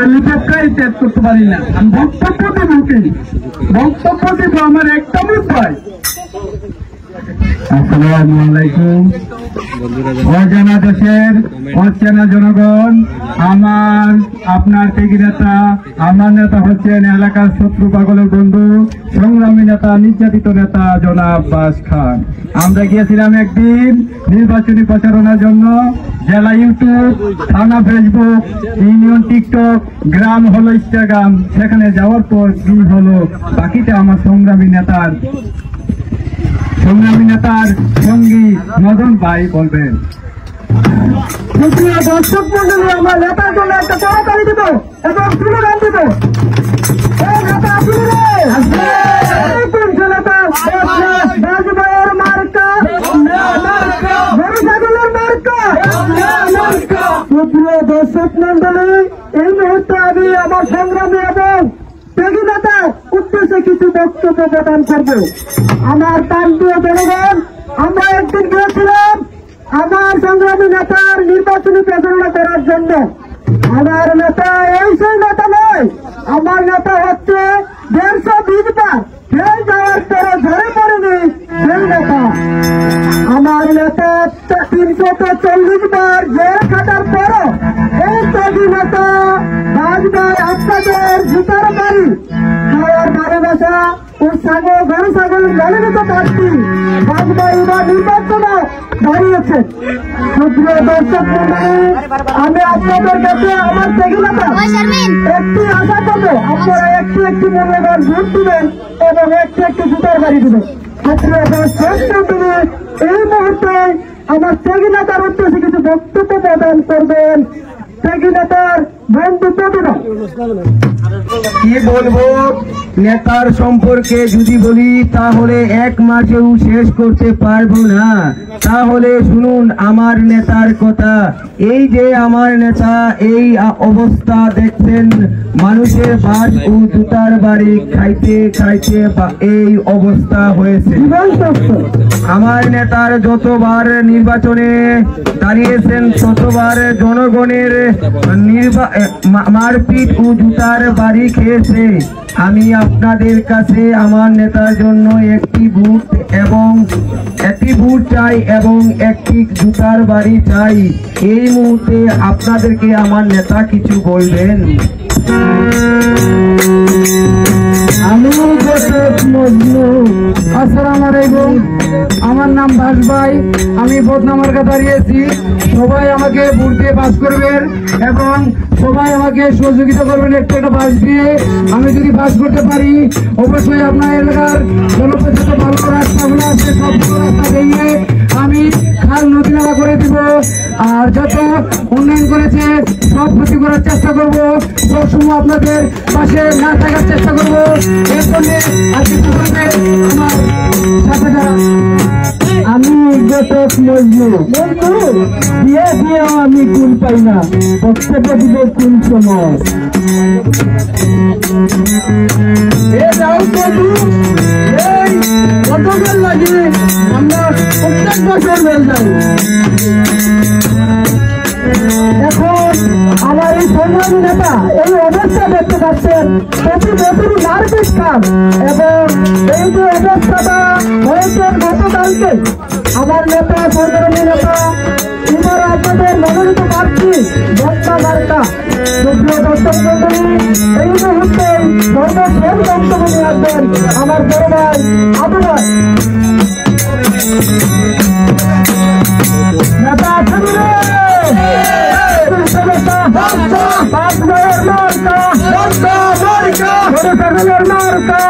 আমি তার ত্যাগ করতে পারি না। আমি বক্তব্য দিব আমার একটা উপায়। আসসালামু আলাইকুম। অজানা দেশের অচেনা জনগণ, আপনার ত্যাগী নেতা, আমার নেতা হচ্ছেন এলাকার শত্রু পাগলের বন্ধু, সংগ্রামী নেতা, নির্যাতিত নেতা জনাব আব্বাস খান। আমরা গিয়েছিলাম একদিন নির্বাচনী প্রচারণার জন্য। জেলা ইউটিউব, থানা ফেসবুক, ইউনিয়ন টিকটক, গ্রাম হলো ইনস্টাগ্রাম। সেখানে যাওয়ার পর কি হলো, বাকিটা আমার সংগ্রামী নেতার সঙ্গী মদন ভাই বলবেন। দর্শক মন্ডলী, আমার নেতার জন্য একটা করতালি দিব এবং স্লোগান দিব। দর্শক মন্ডলী, এই মুহূর্তে আমি আমার সংগ্রামী এবং ত্যাগী নেতার উদ্দেশ্যে কিছু বক্তব্য প্রদান করব। আমার প্রান্তীয় জনগণ, আমরা একদিন গিয়েছিলাম আমার সংগ্রামী নেতার নির্বাচনী প্রচারণা করার জন্য। আমার নেতা এই সেই নেতা নয়, আমার নেতা হচ্ছে 120 বার জেল যাওয়ার পরে ধরে পড়েনি সেই নেতা। আমার নেতা 340 বার জেল খাটার পরও এই ত্যাগী নেতা বাজবাই আপনাদের জুতার বাড়ি খাওয়ার ভালোবাসা ও গরু ছাগল মনোনীত প্রার্থী বাজবাই বা নির্বাচনে দাঁড়িয়েছে। সুপ্রিয় দর্শক মন্ডলী, আমি আপনাদের কাছে আমার ত্যাগী নেতা একটি আশা করবো, আপনারা একটু মূল্যবান ভোট দিবেন এবং একটি জুতার বাড়ি দিবেন। সুপ্রিয় দর্শক মন্ডলী, এই মুহূর্তে আমার ত্যাগী নেতার উদ্দেশ্যে কিছু বক্তব্য প্রদান করবেন ত্যাগী নেতার বন্ধুত্ব দিন। কি বলবো নেতার সম্পর্কে যদি বলি তাহলে এক মাসেও শেষ করতে পারবো না। তাহলে শুনুন আমার নেতার কথা। এই যে আমার নেতা, এই অবস্থা দেখছেন, মানুষের বাস ও জুতার বাড়ি খাইতে খাইতে এই অবস্থা হয়েছে। আমার নেতার যতবার নির্বাচনে দাঁড়িয়েছেন ততবার জনগণের মারপিট ও জুতার বাড়ি খেয়েছে। আমি আপনাদের কাছে আমার নেতার জন্য একটি ভোট চাই এবং একটি জুতার বাড়ি চাই। এই মুহূর্তে আপনাদেরকে আমার নেতা কিছু বলবেন। আসসালামু আলাইকুম, আমার নাম বাস ভাই, আমি বদনামার্কা দাঁড়িয়েছি। সবাই আমাকে ভোট দিয়ে পাস করবেন এবং সবাই আমাকে সহযোগিতা করবেন একটা বাস দিয়ে। আমি যদি পাস করতে পারি অবশ্যই আপনার এলাকার জনপ্রশাসিত ভালো রাস্তাগুলো আছে সবগুলো রাস্তা দিয়ে আমি খাল নদী নালা করে দিব। আর যত উন্নয়ন করেছে সব ক্ষতি করার চেষ্টা করব, সবসময় আপনাদের পাশে না থাকার চেষ্টা করব। এর জন্য আমার সাথে আমি দিয়েও আমি কুল পাই না, বক্তব্য দিব কোন সময়। লাগে আমরা প্রত্যেক বছর বেল যাই। এখন আমার এই সংগ্রামী নেতা এই অবস্থা দেখতে পাচ্ছেন, প্রতি বছরই মারপিট খান এবং এই যে অবস্থাটা হয়েছে গতকালকে আমার নেতা সংগ্রামী নেতা এবার আপনাদের মনোনীত প্রার্থী বক্তা বার্তা। সুপ্রিয় দর্শক মন্ডলী, এই মুহূর্তে সর্বশেষ বক্তব্য নিয়ে আসবেন আমার বড় ভাই আবু ভাই। নেতা আছেন মার্কা